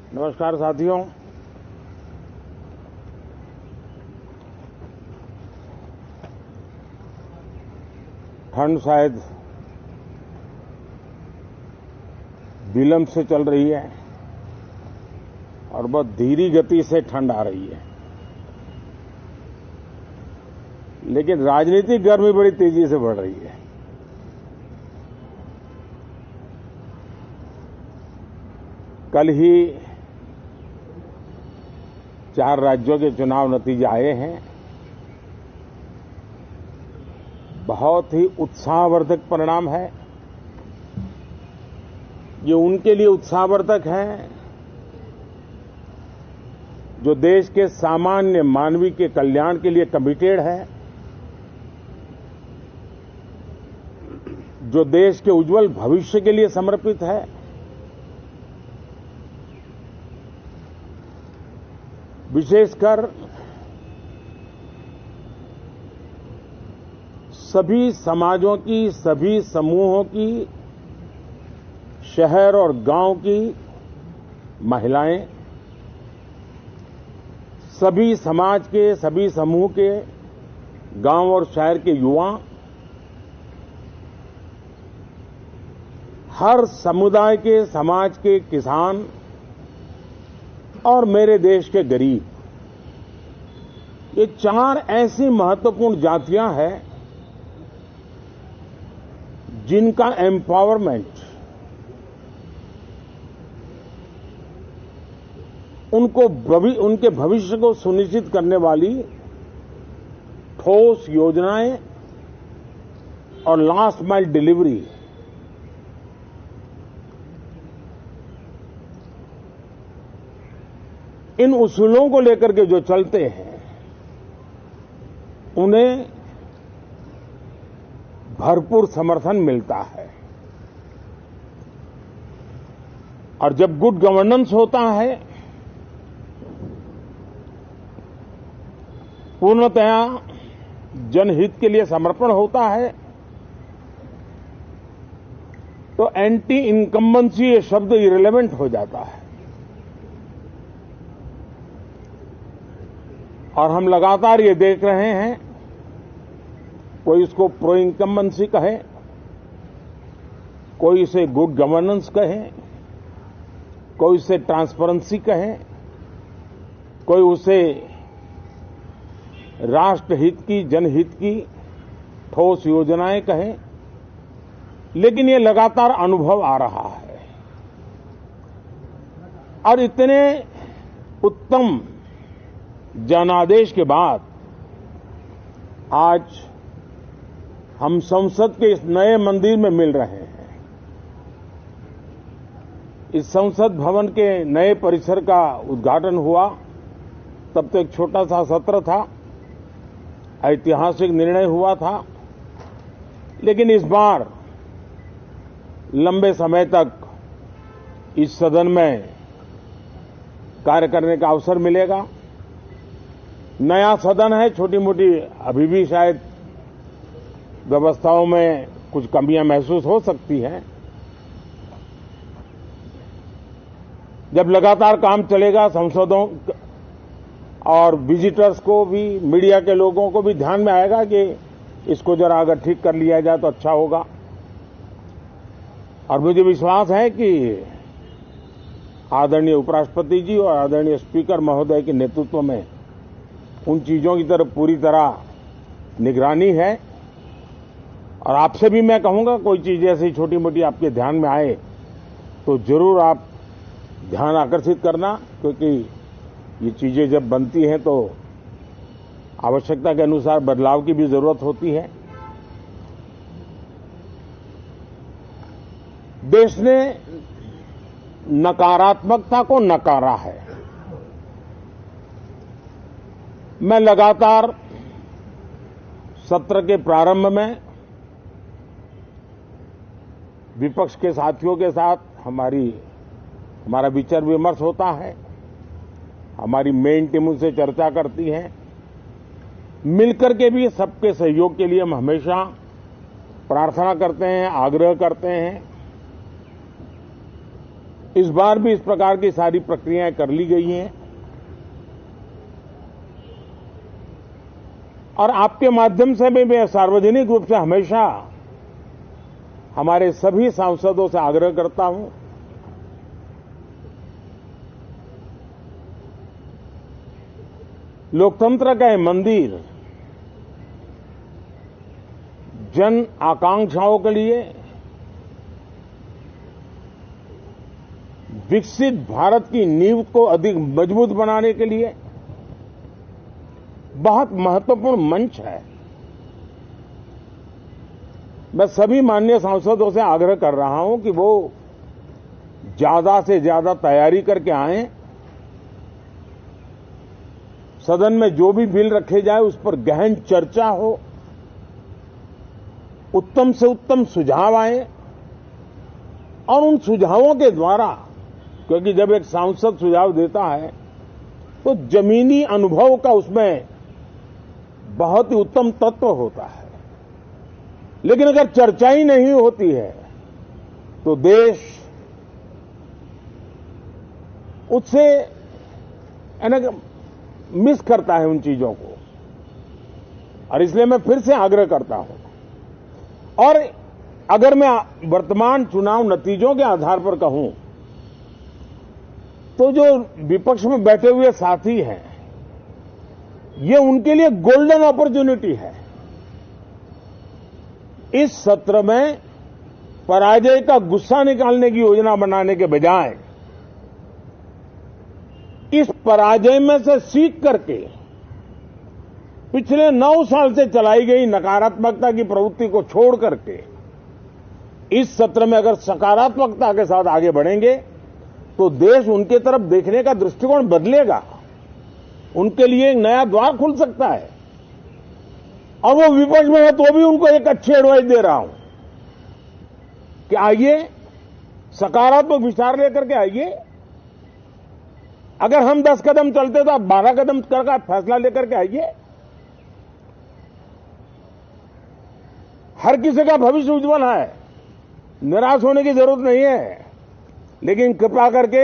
नमस्कार साथियों। ठंड शायद विलंब से चल रही है और बहुत धीमी गति से ठंड आ रही है, लेकिन राजनीतिक गर्मी बड़ी तेजी से बढ़ रही है। कल ही 4 राज्यों के चुनाव नतीजे आए हैं। बहुत ही उत्साहवर्धक परिणाम है। ये उनके लिए उत्साहवर्धक है जो देश के सामान्य मानवी के कल्याण के लिए कमिटेड है, जो देश के उज्जवल भविष्य के लिए समर्पित है, विशेषकर सभी समाजों की, सभी समूहों की, शहर और गांव की महिलाएं, सभी समाज के, सभी समूह के, गांव और शहर के युवा, हर समुदाय के, समाज के किसान और मेरे देश के गरीब, ये 4 ऐसी महत्वपूर्ण जातियां हैं जिनका एम्पावरमेंट उनके भविष्य को सुनिश्चित करने वाली ठोस योजनाएं और लास्ट माइल डिलीवरी, इन उसूलों को लेकर के जो चलते हैं उन्हें भरपूर समर्थन मिलता है। और जब गुड गवर्नेंस होता है, पूर्णतया जनहित के लिए समर्पण होता है, तो एंटी इनकम्बेंसी ये शब्द इरेलेवेंट हो जाता है। और हम लगातार ये देख रहे हैं, कोई इसको प्रो इनकम्बेंसी कहे, कोई इसे गुड गवर्नेंस कहे, कोई इसे ट्रांसपेरेंसी कहे, कोई उसे राष्ट्रहित की, जनहित की ठोस योजनाएं कहें, लेकिन ये लगातार अनुभव आ रहा है। और इतने उत्तम जनादेश के बाद आज हम संसद के इस नए मंदिर में मिल रहे हैं। इस संसद भवन के नए परिसर का उद्घाटन हुआ, तब तो एक छोटा सा सत्र था, ऐतिहासिक निर्णय हुआ था, लेकिन इस बार लंबे समय तक इस सदन में कार्य करने का अवसर मिलेगा। नया सदन है, छोटी मोटी अभी भी शायद व्यवस्थाओं में कुछ कमियां महसूस हो सकती हैं। जब लगातार काम चलेगा, सांसदों और विजिटर्स को भी, मीडिया के लोगों को भी ध्यान में आएगा कि इसको जरा अगर ठीक कर लिया जाए तो अच्छा होगा। और मुझे विश्वास है कि आदरणीय उपराष्ट्रपति जी और आदरणीय स्पीकर महोदय के नेतृत्व में उन चीजों की तरफ पूरी तरह निगरानी है। और आपसे भी मैं कहूंगा, कोई चीज ऐसी छोटी मोटी आपके ध्यान में आए तो जरूर आप ध्यान आकर्षित करना, क्योंकि ये चीजें जब बनती हैं तो आवश्यकता के अनुसार बदलाव की भी जरूरत होती है। देश ने नकारात्मकता को नकारा है। मैं लगातार सत्र के प्रारंभ में विपक्ष के साथियों के साथ हमारा विचार विमर्श होता है, हमारी मेन टीम उनसे चर्चा करती है। मिलकर के भी सबके सहयोग के लिए हम हमेशा प्रार्थना करते हैं, आग्रह करते हैं। इस बार भी इस प्रकार की सारी प्रक्रियाएं कर ली गई हैं और आपके माध्यम से भी मैं सार्वजनिक रूप से हमेशा हमारे सभी सांसदों से आग्रह करता हूं लोकतंत्र का ये मंदिर जन आकांक्षाओं के लिए विकसित भारत की नींव को अधिक मजबूत बनाने के लिए बहुत महत्वपूर्ण मंच है। मैं सभी माननीय सांसदों से आग्रह कर रहा हूं कि वो ज्यादा से ज्यादा तैयारी करके आएं, सदन में जो भी बिल रखे जाए उस पर गहन चर्चा हो, उत्तम से उत्तम सुझाव आए और उन सुझावों के द्वारा, क्योंकि जब एक सांसद सुझाव देता है तो जमीनी अनुभव का उसमें बहुत ही उत्तम तत्व होता है, लेकिन अगर चर्चा ही नहीं होती है तो देश उससे मिस करता है उन चीजों को। और इसलिए मैं फिर से आग्रह करता हूं, और अगर मैं वर्तमान चुनाव नतीजों के आधार पर कहूं तो जो विपक्ष में बैठे हुए साथी हैं, ये उनके लिए गोल्डन अपॉर्चुनिटी है। इस सत्र में पराजय का गुस्सा निकालने की योजना बनाने के बजाय इस पराजय में से सीख करके पिछले 9 साल से चलाई गई नकारात्मकता की प्रवृत्ति को छोड़ करके इस सत्र में अगर सकारात्मकता के साथ आगे बढ़ेंगे तो देश उनके तरफ देखने का दृष्टिकोण बदलेगा, उनके लिए एक नया द्वार खुल सकता है। और वो विपक्ष में है तो भी उनको एक अच्छी एडवाइस दे रहा हूं कि आइए सकारात्मक विचार लेकर के आइए। अगर हम 10 कदम चलते तो आप 12 कदम करके फैसला लेकर के आइए। हर किसी का भविष्य उज्जवल है, निराश होने की जरूरत नहीं है, लेकिन कृपा करके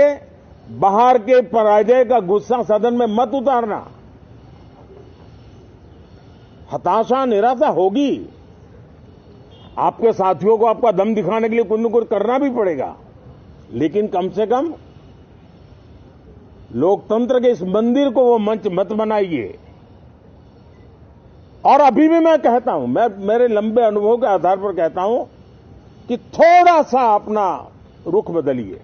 बाहर के पराजय का गुस्सा सदन में मत उतारना। हताशा निराशा होगी, आपके साथियों को आपका दम दिखाने के लिए कुछ न कुछ करना भी पड़ेगा, लेकिन कम से कम लोकतंत्र के इस मंदिर को वो मंच मत बनाइए। और अभी भी मैं कहता हूं, मैं मेरे लंबे अनुभव के आधार पर कहता हूं कि थोड़ा सा अपना रुख बदलिए,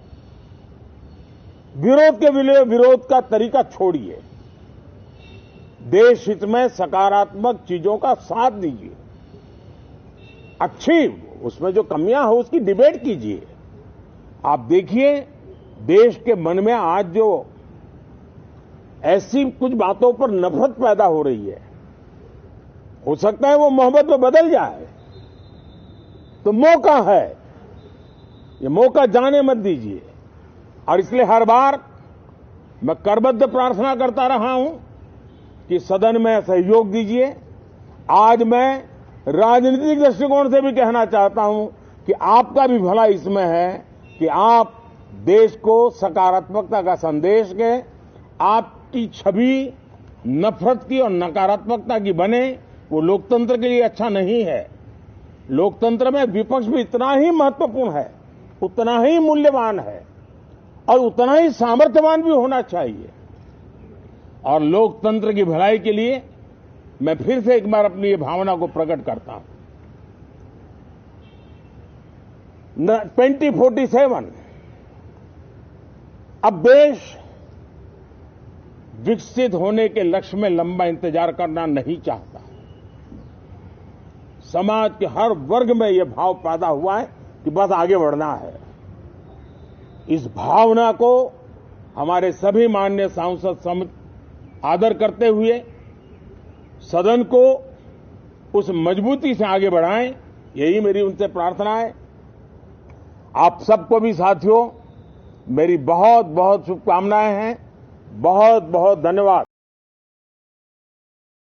विरोध के विरोध का तरीका छोड़िए, देश हित में सकारात्मक चीजों का साथ दीजिए, अच्छी उसमें जो कमियां हो उसकी डिबेट कीजिए। आप देखिए देश के मन में आज जो ऐसी कुछ बातों पर नफरत पैदा हो रही है, हो सकता है वो मोहब्बत में बदल जाए, तो मौका है, ये मौका जाने मत दीजिए। और इसलिए हर बार मैं करबद्ध प्रार्थना करता रहा हूं कि सदन में सहयोग दीजिए। आज मैं राजनीतिक दृष्टिकोण से भी कहना चाहता हूं कि आपका भी भला इसमें है कि आप देश को सकारात्मकता का संदेश दें, आपकी छवि नफरत की और नकारात्मकता की बने, वो लोकतंत्र के लिए अच्छा नहीं है। लोकतंत्र में विपक्ष भी इतना ही महत्वपूर्ण है, उतना ही मूल्यवान है और उतना ही सामर्थ्यवान भी होना चाहिए। और लोकतंत्र की भलाई के लिए मैं फिर से एक बार अपनी ये भावना को प्रकट करता हूं। 2047 अब देश विकसित होने के लक्ष्य में लंबा इंतजार करना नहीं चाहता। समाज के हर वर्ग में यह भाव पैदा हुआ है कि बस आगे बढ़ना है। इस भावना को हमारे सभी माननीय सांसद आदर करते हुए सदन को उस मजबूती से आगे बढ़ाएं, यही मेरी उनसे प्रार्थना है। आप सबको भी साथियों मेरी बहुत बहुत शुभकामनाएं हैं। बहुत बहुत धन्यवाद।